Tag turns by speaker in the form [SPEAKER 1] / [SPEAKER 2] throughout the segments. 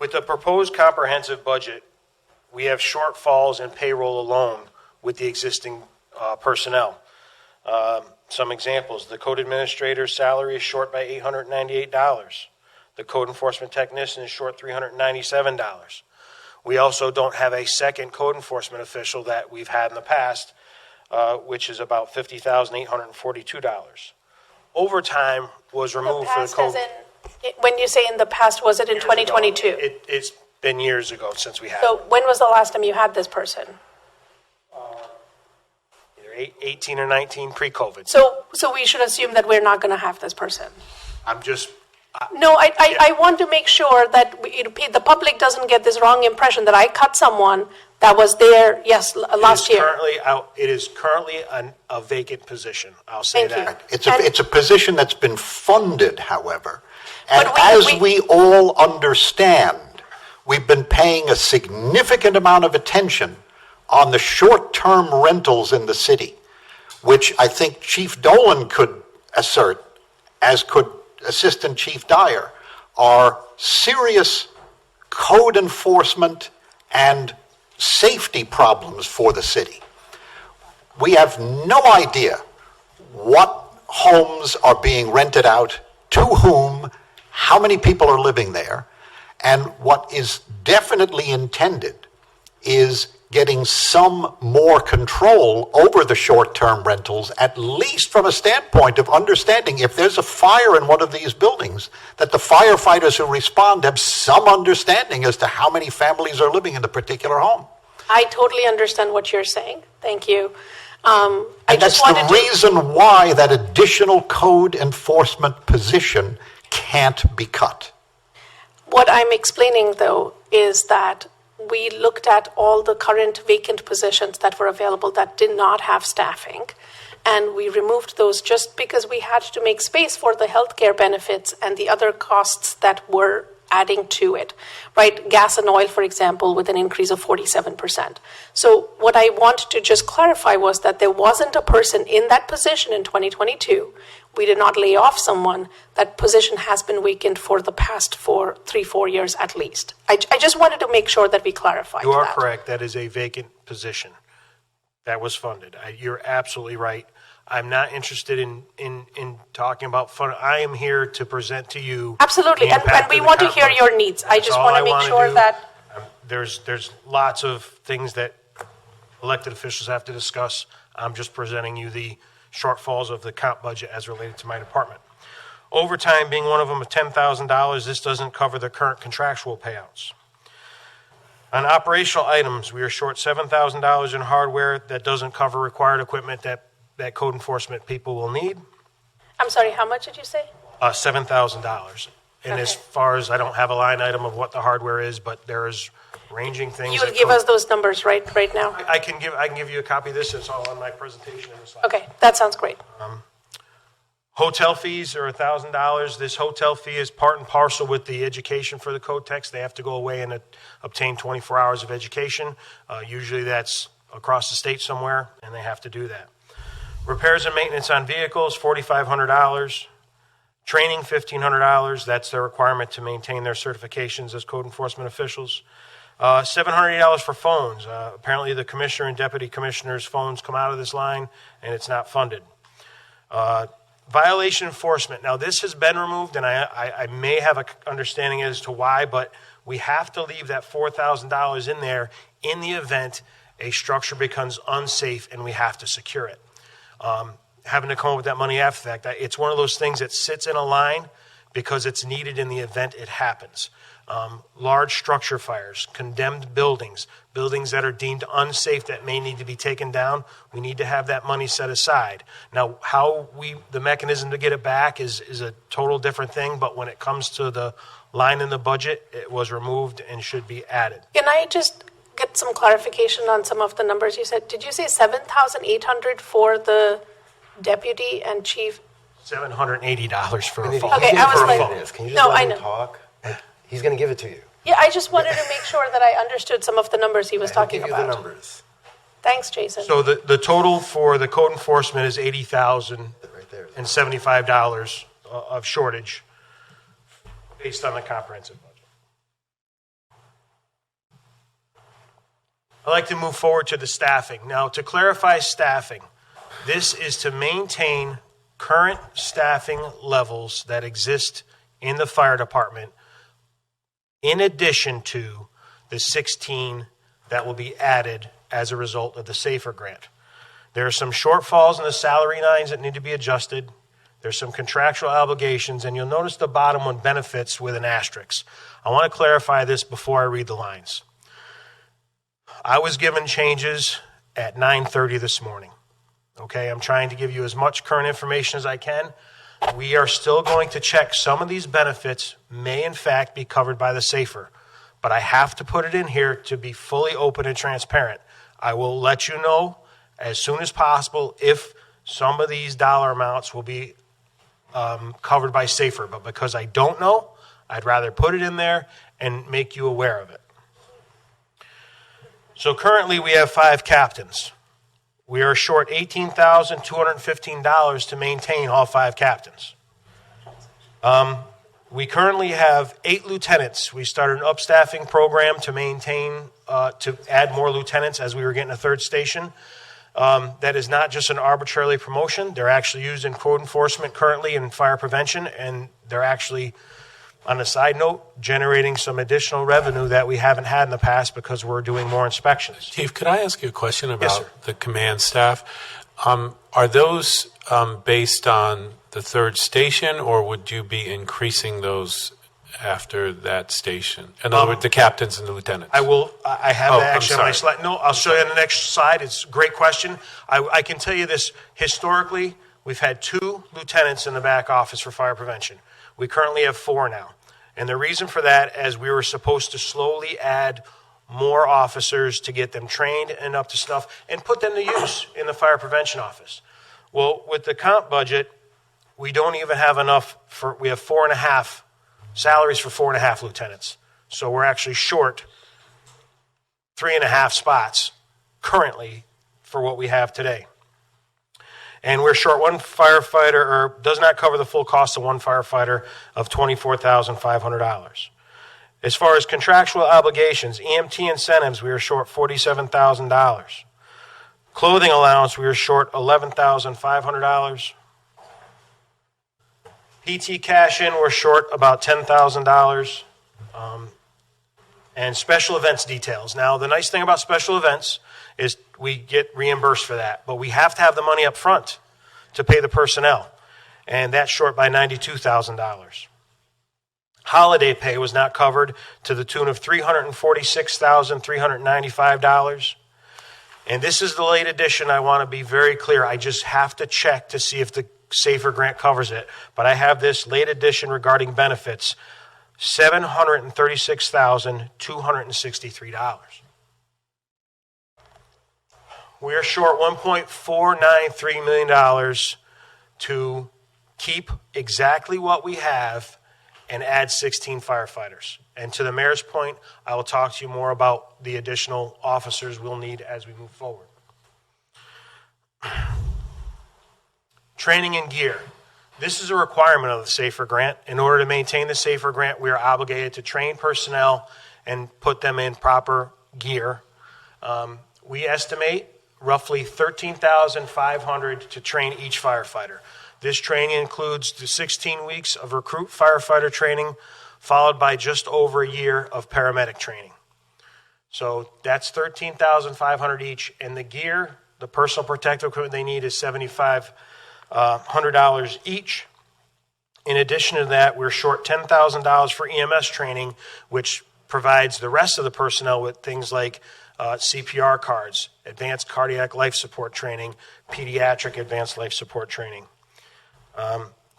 [SPEAKER 1] With the proposed comprehensive budget, we have shortfalls in payroll alone with the existing personnel. Some examples: the code administrator's salary is short by $898. The code enforcement technician is short $397. We also don't have a second code enforcement official that we've had in the past, which is about $50,842. Overtime was removed for the code.
[SPEAKER 2] When you say in the past, was it in 2022?
[SPEAKER 1] It's been years ago since we had
[SPEAKER 2] So when was the last time you had this person?
[SPEAKER 1] either 18 or 19 pre-COVID.
[SPEAKER 2] So we should assume that we're not going to have this person.
[SPEAKER 1] I'm just...
[SPEAKER 2] No, I want to make sure that the public doesn't get this wrong impression that I cut someone that was there, yes, last year.
[SPEAKER 1] It is currently a vacant position. I'll say that.
[SPEAKER 3] It's a position that's been funded, however. And as we all understand, we've been paying a significant amount of attention on the short-term rentals in the city, which I think Chief Dolan could assert, as could Assistant Chief Dyer, are serious code enforcement and safety problems for the city. We have no idea what homes are being rented out, to whom, how many people are living there, and what is definitely intended is getting some more control over the short-term rentals, at least from a standpoint of understanding if there's a fire in one of these buildings, that the firefighters who respond have some understanding as to how many families are living in the particular home.
[SPEAKER 2] I totally understand what you're saying. Thank you.
[SPEAKER 3] And that's the reason why that additional code enforcement position can't be cut.
[SPEAKER 2] What I'm explaining, though, is that we looked at all the current vacant positions that were available that did not have staffing, and we removed those just because we had to make space for the healthcare benefits and the other costs that were adding to it, right? Gas and oil, for example, with an increase of 47%. So what I want to just clarify was that there wasn't a person in that position in 2022. We did not lay off someone. That position has been vacant for the past 3-4 years at least. I just wanted to make sure that we clarified that.
[SPEAKER 1] You are correct. That is a vacant position that was funded. You're absolutely right. I'm not interested in talking about fund. I am here to present to you.
[SPEAKER 2] Absolutely, and we want to hear your needs. I just want to make sure that
[SPEAKER 1] there's lots of things that elected officials have to discuss. I'm just presenting you the shortfalls of the comp budget as related to my department. Overtime being one of them, of $10,000. This doesn't cover the current contractual payouts. On operational items, we are short $7,000 in hardware. That doesn't cover required equipment that code enforcement people will need.
[SPEAKER 2] I'm sorry, how much did you say?
[SPEAKER 1] $7,000. And as far as, I don't have a line item of what the hardware is, but there is ranging things.
[SPEAKER 2] You will give us those numbers right now?
[SPEAKER 1] I can give you a copy of this. It's all on my presentation in the slide.
[SPEAKER 2] Okay, that sounds great.
[SPEAKER 1] Hotel fees are $1,000. This hotel fee is part and parcel with the education for the code techs. They have to go away and obtain 24 hours of education. Usually that's across the state somewhere, and they have to do that. Repairs and maintenance on vehicles, $4,500. Training, $1,500. That's their requirement to maintain their certifications as code enforcement officials. $780 for phones. Apparently the commissioner and deputy commissioner's phones come out of this line, and it's not funded. Violation enforcement. Now, this has been removed, and I may have an understanding as to why, but we have to leave that $4,000 in there in the event a structure becomes unsafe and we have to secure it. Having to come up with that money after that, it's one of those things that sits in a line because it's needed in the event it happens. Large structure fires, condemned buildings, buildings that are deemed unsafe that may need to be taken down, we need to have that money set aside. Now, the mechanism to get it back is a total different thing, but when it comes to the line in the budget, it was removed and should be added.
[SPEAKER 2] Can I just get some clarification on some of the numbers you said? Did you say $7,800 for the deputy and chief?
[SPEAKER 1] $780 for a phone.
[SPEAKER 2] Okay, I was like,
[SPEAKER 4] can you just let him talk? He's going to give it to you.
[SPEAKER 2] Yeah, I just wanted to make sure that I understood some of the numbers he was talking about.
[SPEAKER 4] I'll give you the numbers.
[SPEAKER 2] Thanks, Jason.
[SPEAKER 1] So the total for the code enforcement is $80,075 of shortage based on the comprehensive budget. I'd like to move forward to the staffing. Now, to clarify staffing, this is to maintain current staffing levels that exist in the fire department, in addition to the 16 that will be added as a result of the SAFER grant. There are some shortfalls in the salary lines that need to be adjusted. There's some contractual obligations, and you'll notice the bottom one, benefits, with an asterisk. I want to clarify this before I read the lines. I was given changes at 9:30 this morning. Okay, I'm trying to give you as much current information as I can. We are still going to check some of these benefits may in fact be covered by the SAFER, but I have to put it in here to be fully open and transparent. I will let you know as soon as possible if some of these dollar amounts will be covered by SAFER, but because I don't know, I'd rather put it in there and make you aware of it. So currently we have 5 captains. We are short $18,215 to maintain all 5 captains. We currently have 8 lieutenants. We started an upstaffing program to maintain, to add more lieutenants as we were getting a 3rd station. That is not just an arbitrary promotion. They're actually used in code enforcement currently in fire prevention, and they're actually, on a side note, generating some additional revenue that we haven't had in the past because we're doing more inspections.
[SPEAKER 5] Chief, could I ask you a question about
[SPEAKER 1] Yes, sir.
[SPEAKER 5] the command staff? Are those based on the 3rd station, or would you be increasing those after that station? In other words, the captains and the lieutenants.
[SPEAKER 1] I have
[SPEAKER 5] Oh,
[SPEAKER 1] that
[SPEAKER 5] I'm
[SPEAKER 1] actually on my
[SPEAKER 5] sorry.
[SPEAKER 1] slide. No, I'll show you on the next slide. It's a great question. I can tell you this, historically, we've had 2 lieutenants in the back office for fire prevention. We currently have 4 now. And the reason for that is we were supposed to slowly add more officers to get them trained and up to stuff and put them to use in the fire prevention office. Well, with the comp budget, we don't even have enough we have 4.5 salaries for 4.5 lieutenants. So we're actually short 3.5 spots currently for what we have today. And we're short 1 firefighter, or does not cover the full cost of 1 firefighter of $24,500. As far as contractual obligations, EMT incentives, we are short $47,000. Clothing allowance, we are short $11,500. PT cash in, we're short about $10,000. And special events details. Now, the nice thing about special events is we get reimbursed for that, but we have to have the money up front to pay the personnel, and that's short by $92,000. Holiday pay was not covered to the tune of $346,395. And this is the late addition. I want to be very clear. I just have to check to see if the SAFER grant covers it, but I have this late addition regarding benefits, $736,263. We are short $1.493 million to keep exactly what we have and add 16 firefighters. And to the mayor's point, I will talk to you more about the additional officers we'll need as we move forward. Training and gear. This is a requirement of the SAFER grant. In order to maintain the SAFER grant, we are obligated to train personnel and put them in proper gear. We estimate roughly $13,500 to train each firefighter. This training includes the 16 weeks of recruit firefighter training, followed by just over a year of paramedic training. So that's $13,500 each, and the gear, the personal protective equipment they need is $7,500 each. In addition to that, we're short $10,000 for EMS training, which provides the rest of the personnel with things like CPR cards, advanced cardiac life support training, pediatric advanced life support training.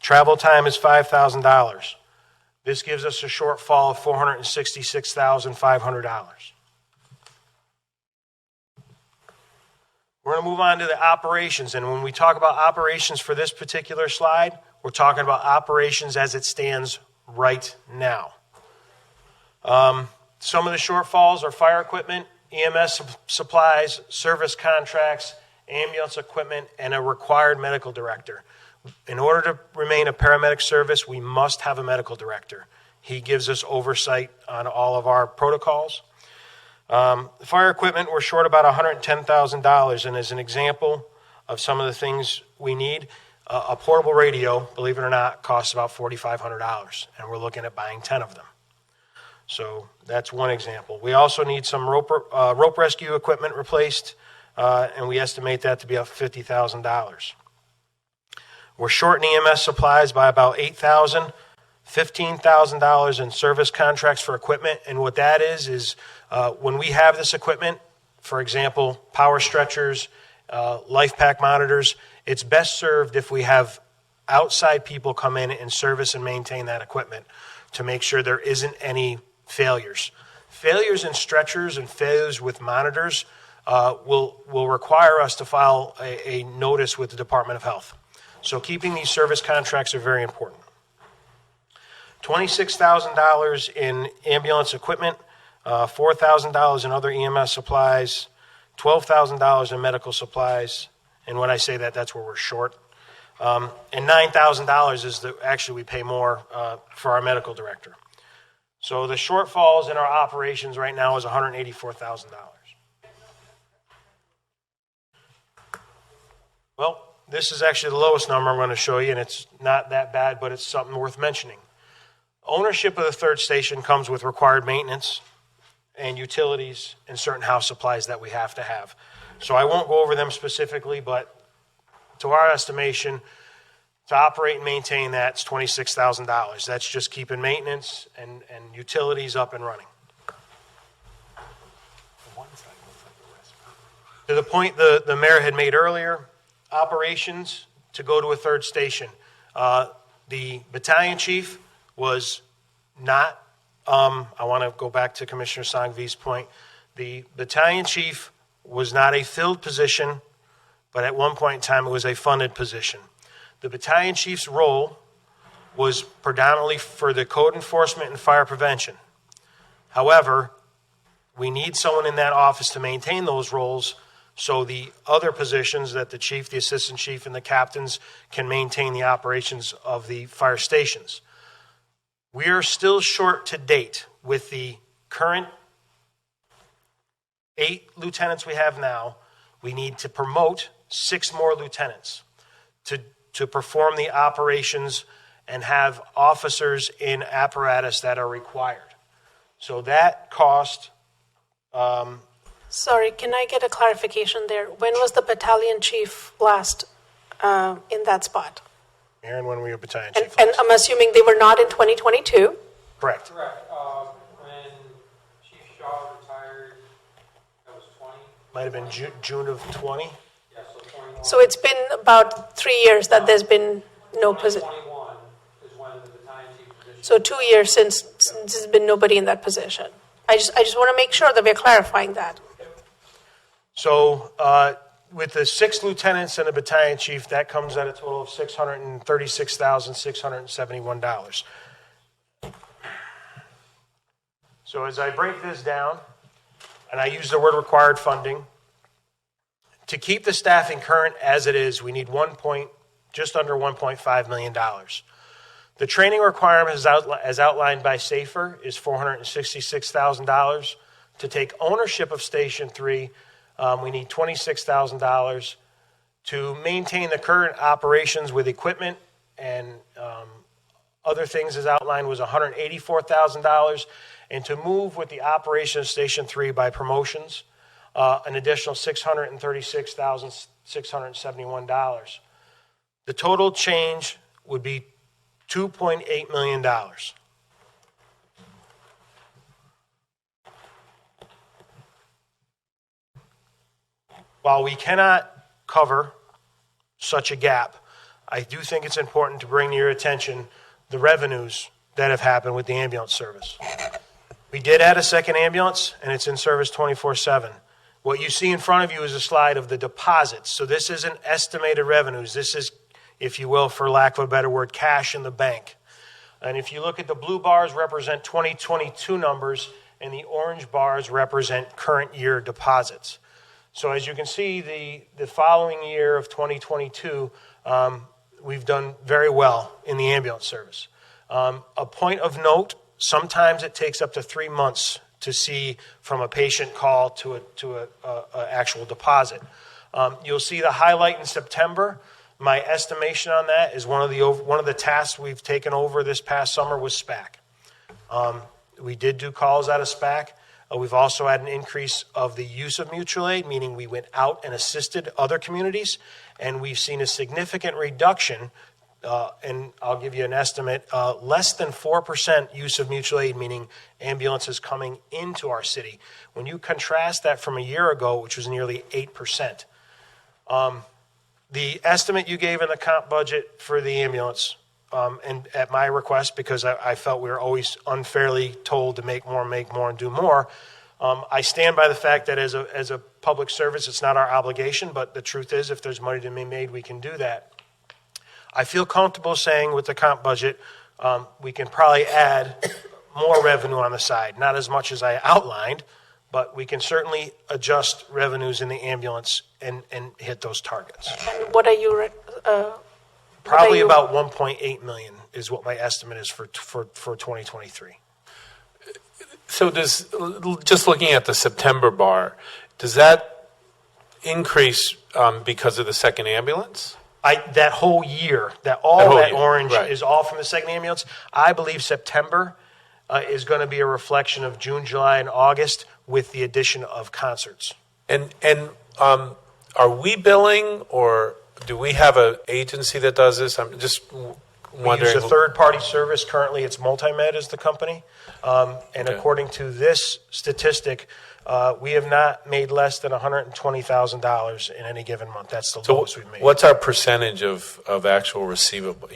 [SPEAKER 1] Travel time is $5,000. This gives us a shortfall of $466,500. We're going to move on to the operations, and when we talk about operations for this particular slide, we're talking about operations as it stands right now. Some of the shortfalls are fire equipment, EMS supplies, service contracts, ambulance equipment, and a required medical director. In order to remain a paramedic service, we must have a medical director. He gives us oversight on all of our protocols. The fire equipment, we're short about $110,000, and as an example of some of the things we need, a portable radio, believe it or not, costs about $4,500, and we're looking at buying 10 of them. So that's one example. We also need some rope rescue equipment replaced, and we estimate that to be up $50,000. We're short in EMS supplies by about $8,000, $15,000 in service contracts for equipment, and what that is when we have this equipment, for example, power stretchers, life pack monitors, it's best served if we have outside people come in and service and maintain that equipment to make sure there isn't any failures. Failures in stretchers and failures with monitors will require us to file a notice with the Department of Health. So keeping these service contracts are very important. $26,000 in ambulance equipment, $4,000 in other EMS supplies, $12,000 in medical supplies, and when I say that, that's where we're short. And $9,000 is actually we pay more for our medical director. So the shortfalls in our operations right now is $184,000. Well, this is actually the lowest number I'm going to show you, and it's not that bad, but it's something worth mentioning. Ownership of the third station comes with required maintenance and utilities and certain house supplies that we have to have. So I won't go over them specifically, but to our estimation, to operate and maintain that, it's $26,000. That's just keeping maintenance and utilities up and running. To the point the mayor had made earlier, operations to go to a third station. The battalion chief was not, I want to go back to Commissioner Sangvi's point. The battalion chief was not a filled position, but at one point in time it was a funded position. The battalion chief's role was predominantly for the code enforcement and fire prevention. However, we need someone in that office to maintain those roles so the other positions that the chief, the assistant chief, and the captains can maintain the operations of the fire stations. We are still short to date with the current 8 lieutenants we have now. We need to promote 6 more lieutenants to perform the operations and have officers in apparatus that are required. So that cost...
[SPEAKER 2] Sorry, can I get a clarification there? When was the battalion chief last in that spot?
[SPEAKER 1] Aaron, when were you battalion chief?
[SPEAKER 2] And I'm assuming they were not in 2022?
[SPEAKER 1] Correct.
[SPEAKER 6] Correct. When Chief Shaw retired, that was 20.
[SPEAKER 1] Might have been June of 20.
[SPEAKER 6] Yeah, so 21.
[SPEAKER 2] So it's been about 3 years that there's been no position.
[SPEAKER 6] 21 is when the battalion chief position.
[SPEAKER 2] So 2 years since there's been nobody in that position. I just want to make sure that we're clarifying that.
[SPEAKER 1] So with the 6 lieutenants and the battalion chief, that comes at a total of $636,671. So as I break this down, and I use the word required funding, to keep the staffing current as it is, we need just under $1.5 million. The training requirement as outlined by SAFER is $466,000. To take ownership of Station 3, we need $26,000. To maintain the current operations with equipment and other things as outlined was $184,000. And to move with the operation of Station 3 by promotions, an additional $636,671. The total change would be $2.8 million. While we cannot cover such a gap, I do think it's important to bring to your attention the revenues that have happened with the ambulance service. We did add a second ambulance, and it's in service 24/7. What you see in front of you is a slide of the deposits. So this isn't estimated revenues. This is, if you will, for lack of a better word, cash in the bank. And if you look at the blue bars represent 2022 numbers, and the orange bars represent current year deposits. So as you can see, the following year of 2022, we've done very well in the ambulance service. A point of note, sometimes it takes up to 3 months to see from a patient call to a actual deposit. You'll see the highlight in September. My estimation on that is one of the tasks we've taken over this past summer was SPAC. We did do calls out of SPAC. We've also had an increase of the use of mutual aid, meaning we went out and assisted other communities, and we've seen a significant reduction, and I'll give you an estimate, less than 4% use of mutual aid, meaning ambulances coming into our city. When you contrast that from a year ago, which was nearly 8%. The estimate you gave in the comp budget for the ambulance, and at my request, because I felt we were always unfairly told to make more, and do more, I stand by the fact that as a public service, it's not our obligation, but the truth is, if there's money to be made, we can do that. I feel comfortable saying with the comp budget, we can probably add more revenue on the side, not as much as I outlined, but we can certainly adjust revenues in the ambulance and hit those targets.
[SPEAKER 2] And what are you?
[SPEAKER 1] Probably about 1.8 million is what my estimate is for 2023.
[SPEAKER 5] So just looking at the September bar, does that increase because of the second ambulance?
[SPEAKER 1] That whole year, that orange
[SPEAKER 5] right.
[SPEAKER 1] is all from the second ambulance. I believe September is going to be a reflection of June, July, and August with the addition of concerts.
[SPEAKER 5] And are we billing, or do we have an agency that does this? I'm just wondering.
[SPEAKER 1] We use a third-party service. Currently, it's Multimed is the company. And according to this statistic, we have not made less than $120,000 in any given month. That's the lowest we've made.
[SPEAKER 5] What's our percentage of actual receivable,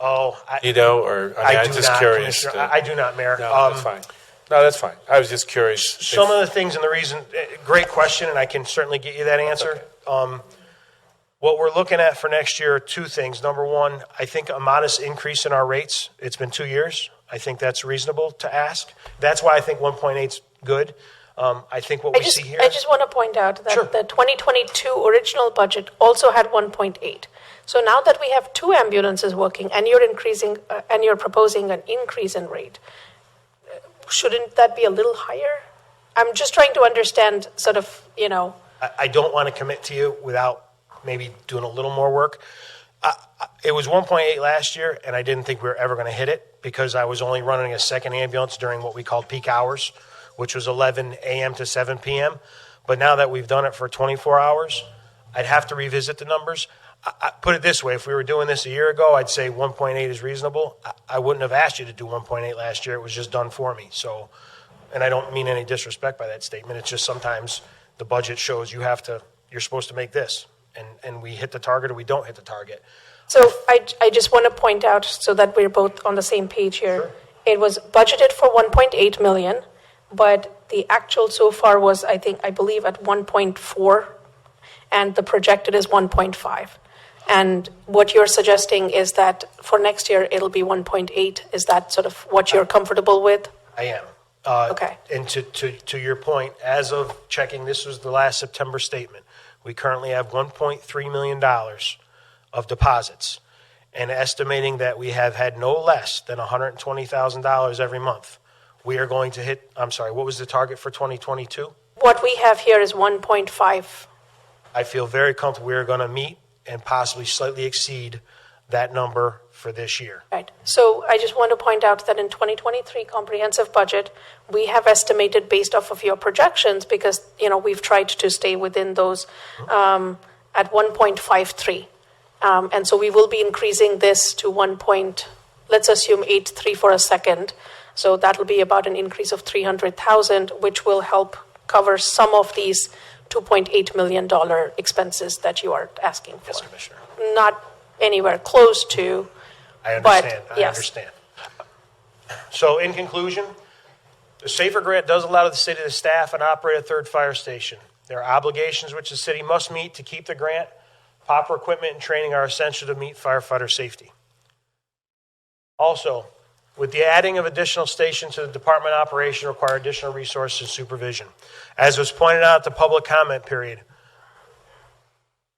[SPEAKER 1] I'm
[SPEAKER 5] just curious.
[SPEAKER 1] I do not, Mayor.
[SPEAKER 5] No, that's fine. No, that's fine. I was just curious.
[SPEAKER 1] Some of the things and the reason, great question, and I can certainly get you that answer.
[SPEAKER 5] Okay.
[SPEAKER 1] What we're looking at for next year are two things. Number one, I think a modest increase in our rates. It's been 2 years. I think that's reasonable to ask. That's why I think 1.8 is good. I think what we see here.
[SPEAKER 2] I just want to point out that
[SPEAKER 1] Sure.
[SPEAKER 2] the 2022 original budget also had 1.8. So now that we have two ambulances working, and you're proposing an increase in rate, shouldn't that be a little higher? I'm just trying to understand, sort of,
[SPEAKER 1] I don't want to commit to you without maybe doing a little more work. It was 1.8 last year, and I didn't think we were ever going to hit it because I was only running a second ambulance during what we called peak hours, which was 11 a.m. to 7 p.m. But now that we've done it for 24 hours, I'd have to revisit the numbers. I put it this way, if we were doing this a year ago, I'd say 1.8 is reasonable. I wouldn't have asked you to do 1.8 last year. It was just done for me. So, and I don't mean any disrespect by that statement. It's just sometimes the budget shows you're supposed to make this. And we hit the target or we don't hit the target.
[SPEAKER 2] So I just want to point out so that we're both on the same page here.
[SPEAKER 1] Sure.
[SPEAKER 2] It was budgeted for 1.8 million, but the actual so far was, I believe, at 1.4, and the projected is 1.5. And what you're suggesting is that for next year, it'll be 1.8. Is that sort of what you're comfortable with?
[SPEAKER 1] I am.
[SPEAKER 2] Okay.
[SPEAKER 1] And to your point, as of checking, this was the last September statement. We currently have $1.3 million of deposits, and estimating that we have had no less than $120,000 every month. We are going to hit, I'm sorry, what was the target for 2022?
[SPEAKER 2] What we have here is 1.5.
[SPEAKER 1] I feel very comfortable we are going to meet and possibly slightly exceed that number for this year.
[SPEAKER 2] Right. So I just want to point out that in 2023 comprehensive budget, we have estimated based off of your projections, because we've tried to stay within those at 1.53, and so we will be increasing this to let's assume 8.3 for a second. So that'll be about an increase of 300,000, which will help cover some of these $2.8 million expenses that you are asking for.
[SPEAKER 1] Yes, Commissioner.
[SPEAKER 2] Not anywhere close to.
[SPEAKER 1] I understand.
[SPEAKER 2] But,
[SPEAKER 1] I
[SPEAKER 2] yes.
[SPEAKER 1] understand. So in conclusion, the SAFER grant does allow the city to staff and operate a third fire station. There are obligations which the city must meet to keep the grant. Proper equipment and training are essential to meet firefighter safety. Also, with the adding of additional stations to the department operation require additional resources and supervision. As was pointed out at the public comment period,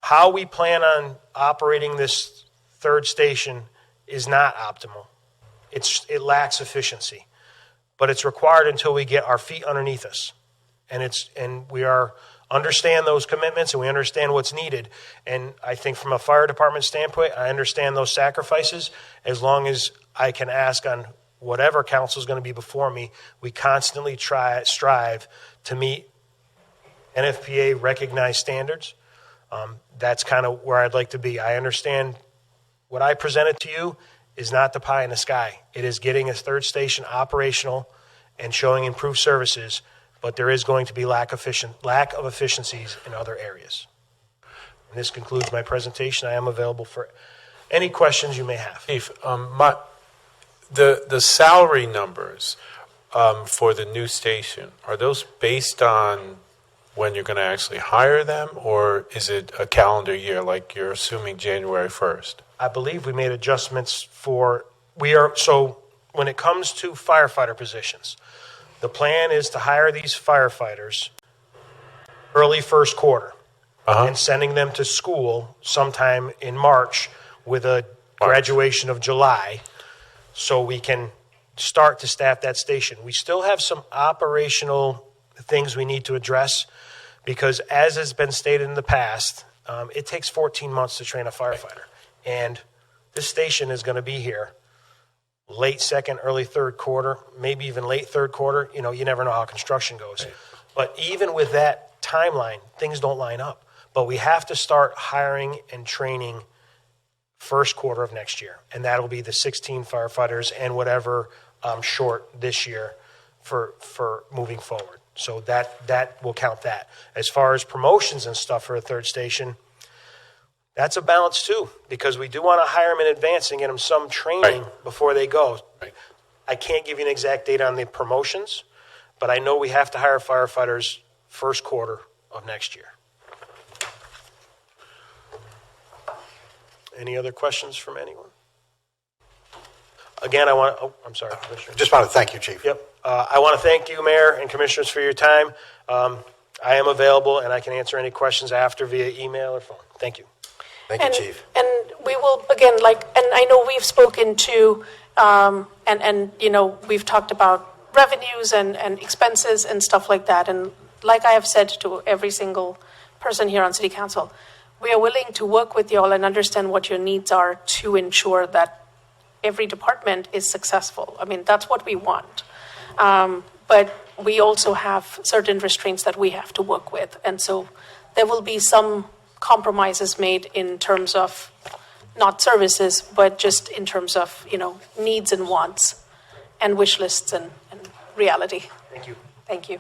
[SPEAKER 1] how we plan on operating this third station is not optimal. It lacks efficiency. but it's required until we get our feet underneath us. And we understand those commitments and we understand what's needed. And I think from a fire department standpoint, I understand those sacrifices. As long as I can ask on whatever council is going to be before me, we constantly strive to meet NFPA recognized standards. That's kind of where I'd like to be. I understand what I presented to you is not the pie in the sky. It is getting a third station operational and showing improved services, but there is going to be lack of efficiencies in other areas. And this concludes my presentation. I am available for any questions you may have.
[SPEAKER 5] Chief, the salary numbers for the new station, are those based on when you're going to actually hire them, or is it a calendar year, like you're assuming January 1st?
[SPEAKER 1] I believe we made adjustments so when it comes to firefighter positions, the plan is to hire these firefighters early first quarter and sending them to school sometime in March with a graduation of July so we can start to staff that station. We still have some operational things we need to address because, as has been stated in the past, it takes 14 months to train a firefighter. And this station is going to be here late second, early third quarter, maybe even late third quarter. You know, you never know how construction goes. Right. But even with that timeline, things don't line up. But we have to start hiring and training first quarter of next year. And that'll be the 16 firefighters and whatever short this year for moving forward. So that will count that. As far as promotions and stuff for a third station, that's a balance too, because we do want to hire them in advance and get them some training before they go.
[SPEAKER 5] Right.
[SPEAKER 1] I can't give you an exact date on the promotions, but I know we have to hire firefighters first quarter of next year. Any other questions from anyone? Again, I'm sorry, Commissioner.
[SPEAKER 3] Just want to thank you, Chief.
[SPEAKER 1] Yep. I want to thank you, Mayor and Commissioners, for your time. I am available, and I can answer any questions after via email or phone. Thank you.
[SPEAKER 4] Thank you, Chief.
[SPEAKER 2] And we will, again, and I know we've spoken to, and you know, we've talked about revenues and expenses and stuff like that. And like I have said to every single person here on City Council, we are willing to work with you all and understand what your needs are to ensure that every department is successful. I mean, that's what we want. But we also have certain restraints that we have to work with. And so there will be some compromises made in terms of not services, but just in terms of, you know, needs and wants and wish lists and reality.
[SPEAKER 1] Thank you.
[SPEAKER 2] Thank you.